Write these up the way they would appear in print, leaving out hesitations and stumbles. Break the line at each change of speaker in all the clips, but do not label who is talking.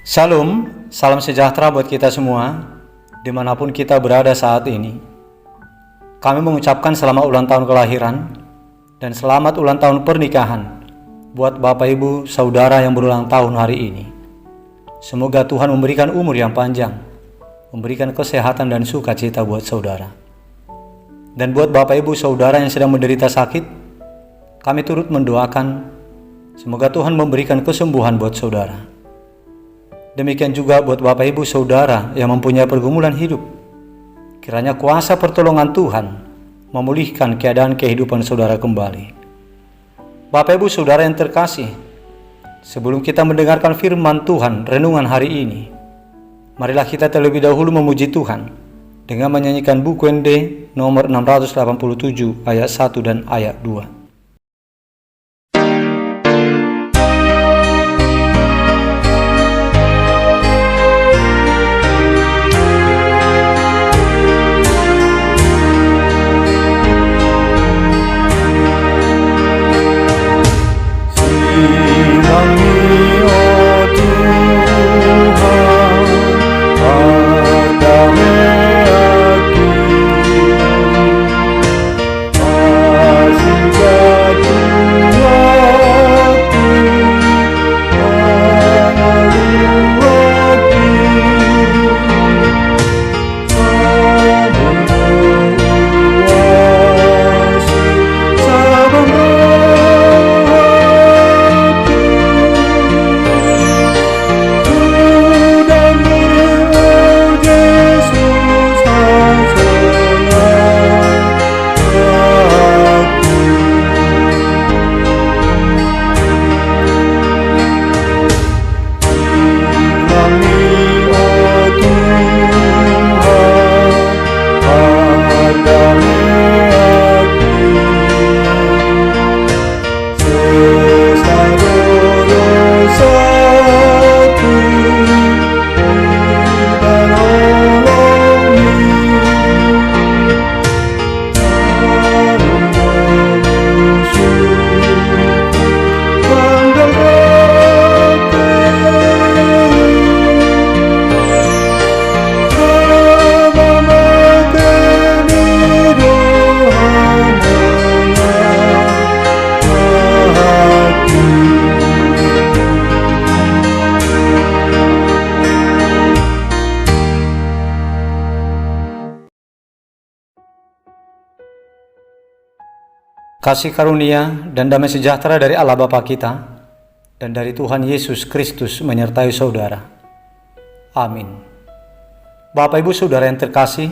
Shalom, salam sejahtera buat kita semua, dimanapun kita berada saat ini. Kami mengucapkan selamat ulang tahun kelahiran dan selamat ulang tahun pernikahan buat Bapak Ibu Saudara yang berulang tahun hari ini. Semoga Tuhan memberikan umur yang panjang, memberikan kesehatan dan sukacita buat saudara. Dan buat Bapak Ibu Saudara yang sedang menderita sakit, kami turut mendoakan semoga Tuhan memberikan kesembuhan buat saudara. Demikian juga buat Bapak Ibu Saudara yang mempunyai pergumulan hidup. Kiranya kuasa pertolongan Tuhan memulihkan keadaan kehidupan saudara kembali. Bapak Ibu Saudara yang terkasih, sebelum kita mendengarkan firman Tuhan renungan hari ini, marilah kita terlebih dahulu memuji Tuhan dengan menyanyikan buku ND nomor 687 ayat 1 dan ayat 2. Kasih karunia dan damai sejahtera dari Allah Bapa kita dan dari Tuhan Yesus Kristus menyertai saudara. Amin. Bapak Ibu Saudara yang terkasih,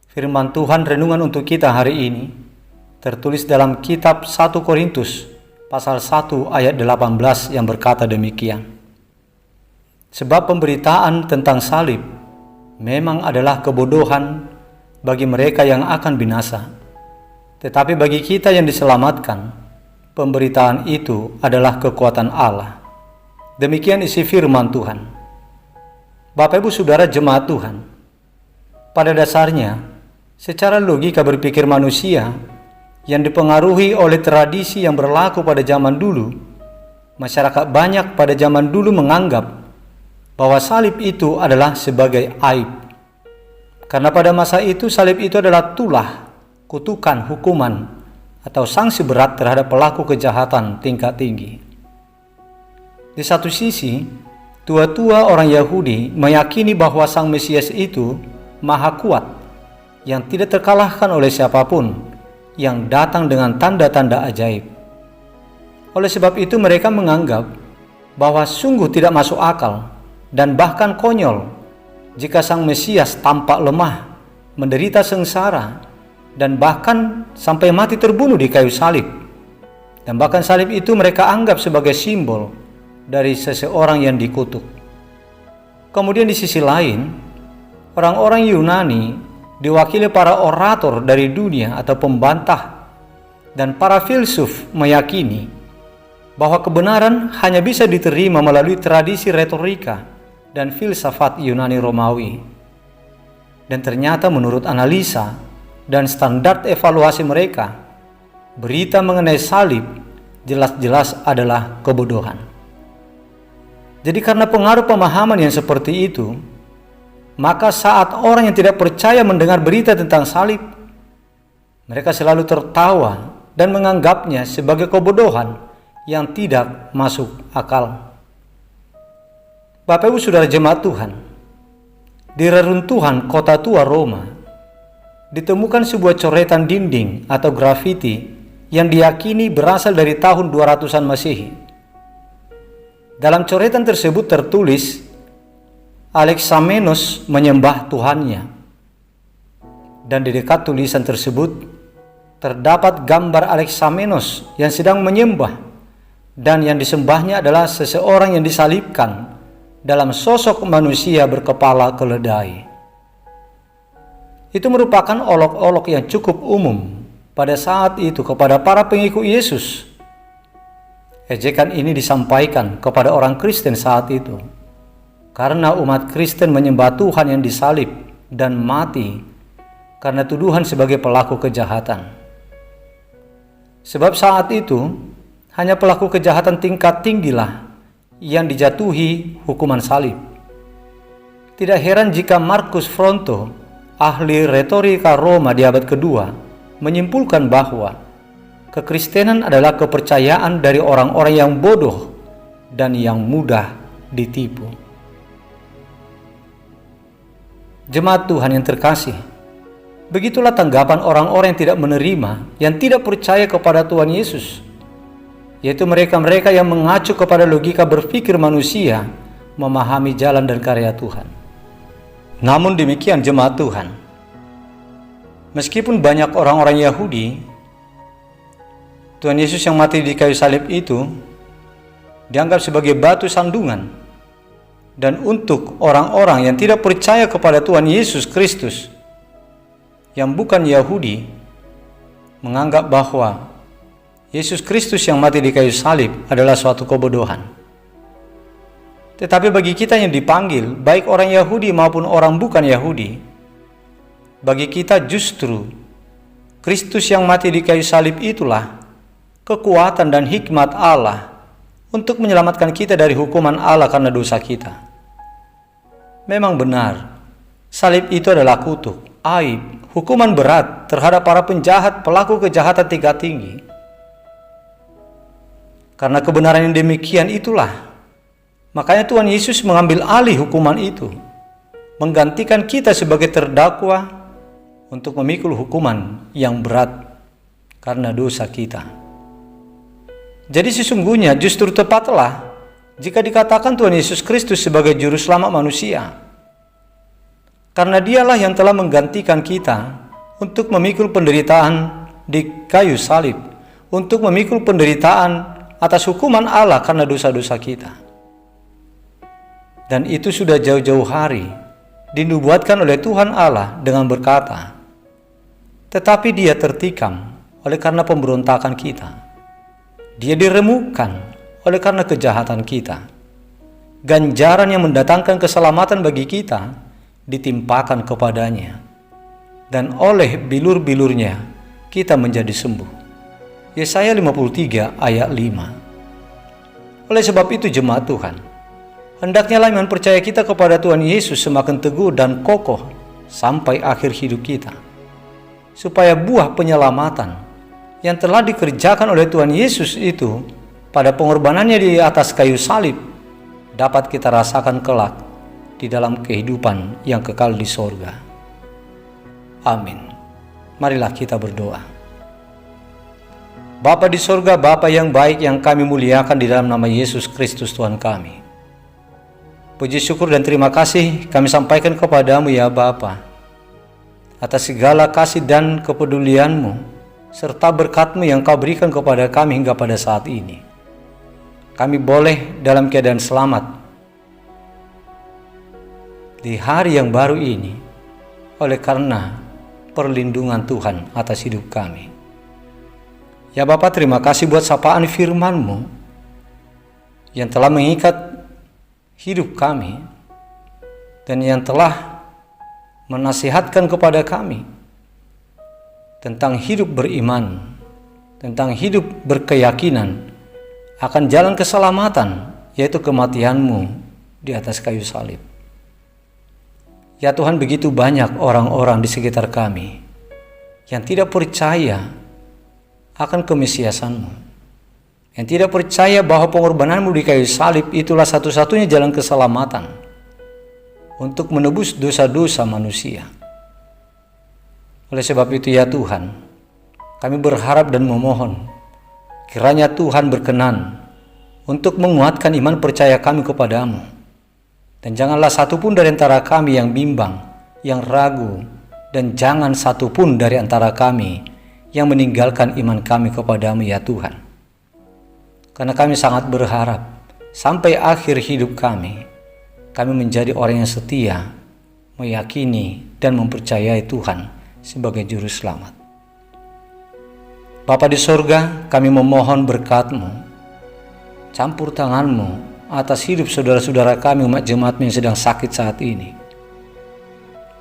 firman Tuhan renungan untuk kita hari ini tertulis dalam kitab 1 Korintus pasal 1 ayat 18 yang berkata demikian. Sebab pemberitaan tentang salib memang adalah kebodohan bagi mereka yang akan binasa. Tetapi bagi kita yang diselamatkan, pemberitaan itu adalah kekuatan Allah. Demikian isi firman Tuhan. Bapak Ibu Saudara jemaat Tuhan, pada dasarnya, secara logika berpikir manusia yang dipengaruhi oleh tradisi yang berlaku pada zaman dulu, masyarakat banyak pada zaman dulu menganggap bahwa salib itu adalah sebagai aib. Karena pada masa itu salib itu adalah tulah, kutukan, hukuman, atau sanksi berat terhadap pelaku kejahatan tingkat tinggi. Di satu sisi, tua-tua orang Yahudi meyakini bahwa Sang Mesias itu maha kuat, yang tidak terkalahkan oleh siapapun, yang datang dengan tanda-tanda ajaib. Oleh sebab itu mereka menganggap bahwa sungguh tidak masuk akal dan bahkan konyol jika Sang Mesias tampak lemah, menderita sengsara, dan bahkan sampai mati terbunuh di kayu salib. Dan bahkan salib itu mereka anggap sebagai simbol dari seseorang yang dikutuk. Kemudian di sisi lain, orang-orang Yunani diwakili para orator dari dunia atau pembantah dan para filsuf meyakini bahwa kebenaran hanya bisa diterima melalui tradisi retorika dan filsafat Yunani Romawi. Dan ternyata menurut analisa dan standar evaluasi mereka, berita mengenai salib jelas-jelas adalah kebodohan. Jadi karena pengaruh pemahaman yang seperti itu, maka saat orang yang tidak percaya mendengar berita tentang salib, mereka selalu tertawa dan menganggapnya sebagai kebodohan yang tidak masuk akal. Bapak Ibu Saudara jemaat Tuhan, di reruntuhan kota tua Roma, ditemukan sebuah coretan dinding atau grafiti yang diyakini berasal dari tahun 200-an Masehi. Dalam coretan tersebut tertulis, Alexamenos menyembah Tuhannya. Dan di dekat tulisan tersebut, terdapat gambar Alexamenos yang sedang menyembah, dan yang disembahnya adalah seseorang yang disalibkan dalam sosok manusia berkepala keledai. Itu merupakan olok-olok yang cukup umum pada saat itu kepada para pengikut Yesus. Ejekan ini disampaikan kepada orang Kristen saat itu, karena umat Kristen menyembah Tuhan yang disalib dan mati karena tuduhan sebagai pelaku kejahatan. Sebab saat itu, hanya pelaku kejahatan tingkat tinggilah yang dijatuhi hukuman salib. Tidak heran jika Marcus Fronto, ahli retorika Roma di abad kedua, menyimpulkan bahwa kekristenan adalah kepercayaan dari orang-orang yang bodoh dan yang mudah ditipu. Jemaat Tuhan yang terkasih, begitulah tanggapan orang-orang yang tidak menerima, yang tidak percaya kepada Tuhan Yesus, yaitu mereka-mereka yang mengacu kepada logika berpikir manusia memahami jalan dan karya Tuhan. Namun demikian jemaat Tuhan, meskipun banyak orang-orang Yahudi, Tuhan Yesus yang mati di kayu salib itu dianggap sebagai batu sandungan. Dan untuk orang-orang yang tidak percaya kepada Tuhan Yesus Kristus, yang bukan Yahudi, menganggap bahwa Yesus Kristus yang mati di kayu salib adalah suatu kebodohan. Tetapi bagi kita yang dipanggil, baik orang Yahudi maupun orang bukan Yahudi, bagi kita justru Kristus yang mati di kayu salib itulah kekuatan dan hikmat Allah untuk menyelamatkan kita dari hukuman Allah karena dosa kita. Memang benar, salib itu adalah kutuk, aib, hukuman berat terhadap para penjahat, pelaku kejahatan tingkat tinggi. Karena kebenaran yang demikian itulah, makanya Tuhan Yesus mengambil alih hukuman itu, menggantikan kita sebagai terdakwa untuk memikul hukuman yang berat karena dosa kita. Jadi sesungguhnya justru tepatlah jika dikatakan Tuhan Yesus Kristus sebagai juru selamat manusia, karena dialah yang telah menggantikan kita untuk memikul penderitaan di kayu salib, untuk memikul penderitaan atas hukuman Allah karena dosa-dosa kita. Dan itu sudah jauh-jauh hari dinubuatkan oleh Tuhan Allah dengan berkata, tetapi dia tertikam oleh karena pemberontakan kita. Dia diremukkan oleh karena kejahatan kita. Ganjaran yang mendatangkan keselamatan bagi kita ditimpakan kepadanya. Dan oleh bilur-bilurnya kita menjadi sembuh. Yesaya 53 ayat 5. Oleh sebab itu jemaat Tuhan, hendaknya iman percaya kita kepada Tuhan Yesus semakin teguh dan kokoh sampai akhir hidup kita, supaya buah penyelamatan yang telah dikerjakan oleh Tuhan Yesus itu pada pengorbanannya di atas kayu salib dapat kita rasakan kelak di dalam kehidupan yang kekal di sorga. Amin. Marilah kita berdoa. Bapa di sorga, Bapa yang baik yang kami muliakan di dalam nama Yesus Kristus Tuhan kami. Puji syukur dan terima kasih kami sampaikan kepadamu ya Bapa, atas segala kasih dan kepedulianmu serta berkat-Mu yang Kau berikan kepada kami hingga pada saat ini. Kami boleh dalam keadaan selamat di hari yang baru ini oleh karena perlindungan Tuhan atas hidup kami. Ya Bapa, terima kasih buat sapaan firman-Mu yang telah mengikat hidup kami dan yang telah menasihatkan kepada kami tentang hidup beriman, tentang hidup berkeyakinan akan jalan keselamatan, yaitu kematian-Mu di atas kayu salib. Ya Tuhan, begitu banyak orang-orang di sekitar kami yang tidak percaya akan kemesiasan-Mu, yang tidak percaya bahwa pengorbanan-Mu di kayu salib itulah satu-satunya jalan keselamatan untuk menebus dosa-dosa manusia. Oleh sebab itu ya Tuhan, kami berharap dan memohon kiranya Tuhan berkenan untuk menguatkan iman percaya kami kepadamu. Dan janganlah satupun dari antara kami yang bimbang, yang ragu, dan jangan satupun dari antara kami yang meninggalkan iman kami kepadamu ya Tuhan. Karena kami sangat berharap sampai akhir hidup kami menjadi orang yang setia, meyakini dan mempercayai Tuhan sebagai Juru Selamat. Bapa di sorga, kami memohon berkat-Mu, campur tangan-Mu atas hidup saudara-saudara kami umat jemaat-Mu yang sedang sakit saat ini.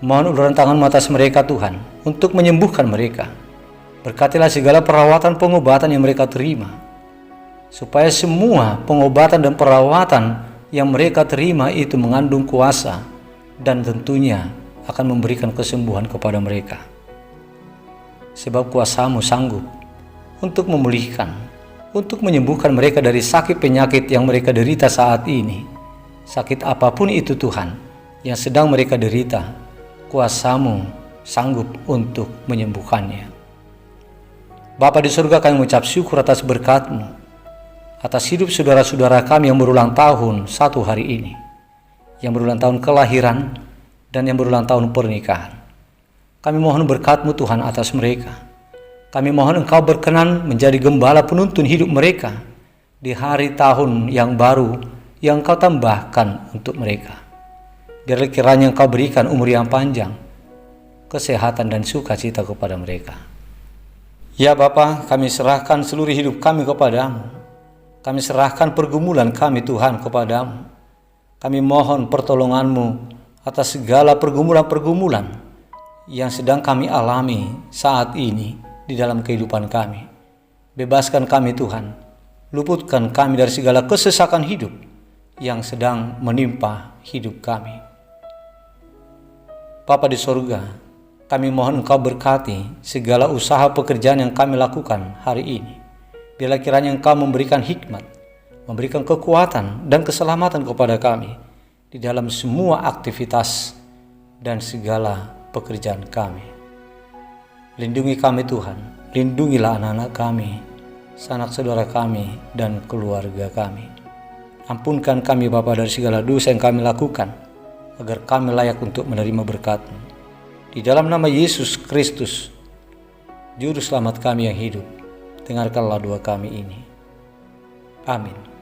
Mohon uluran tangan-Mu atas mereka Tuhan, untuk menyembuhkan mereka. Berkatilah segala perawatan pengobatan yang mereka terima, supaya semua pengobatan dan perawatan yang mereka terima itu mengandung kuasa dan tentunya akan memberikan kesembuhan kepada mereka. Sebab kuasa-Mu sanggup untuk memulihkan, untuk menyembuhkan mereka dari sakit penyakit yang mereka derita saat ini. Sakit apapun itu Tuhan yang sedang mereka derita, kuasa-Mu sanggup untuk menyembuhkannya. Bapa di surga, kami mengucap syukur atas berkat-Mu, atas hidup saudara-saudara kami yang berulang tahun satu hari ini, yang berulang tahun kelahiran dan yang berulang tahun pernikahan. Kami mohon berkat-Mu Tuhan atas mereka. Kami mohon Engkau berkenan menjadi gembala penuntun hidup mereka di hari tahun yang baru yang Engkau tambahkan untuk mereka. Biarlah kiranya Engkau berikan umur yang panjang, kesehatan dan sukacita kepada mereka. Ya Bapa, kami serahkan seluruh hidup kami kepadamu. Kami serahkan pergumulan kami Tuhan kepadamu. Kami mohon pertolongan-Mu atas segala pergumulan-pergumulan yang sedang kami alami saat ini di dalam kehidupan kami. Bebaskan kami Tuhan, luputkan kami dari segala kesesakan hidup yang sedang menimpa hidup kami. Bapa di sorga, kami mohon Engkau berkati segala usaha pekerjaan yang kami lakukan hari ini. Biarlah kiranya Engkau memberikan hikmat, memberikan kekuatan dan keselamatan kepada kami di dalam semua aktivitas dan segala pekerjaan kami. Lindungi kami Tuhan, lindungilah anak-anak kami, sanak saudara kami, dan keluarga kami. Ampunkan kami Bapa dari segala dosa yang kami lakukan, agar kami layak untuk menerima berkat-Mu. Di dalam nama Yesus Kristus, Juru Selamat kami yang hidup, dengarkanlah doa kami ini. Amin.